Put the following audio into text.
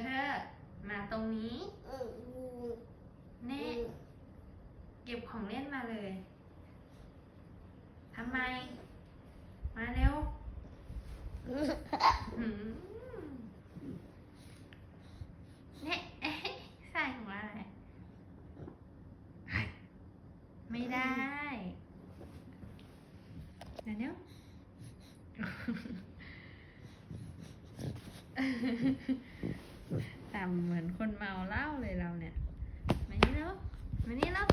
เธอมาตรงนี้เน่เก็บของเล่นมาเลยทำไมมาเร็วเนี่ยใส่หัวอะไรไม่ได้เดี๋ยวทำเหมือนคนเมาเหล้าเลยเราเนี่ยมานี่แล้ว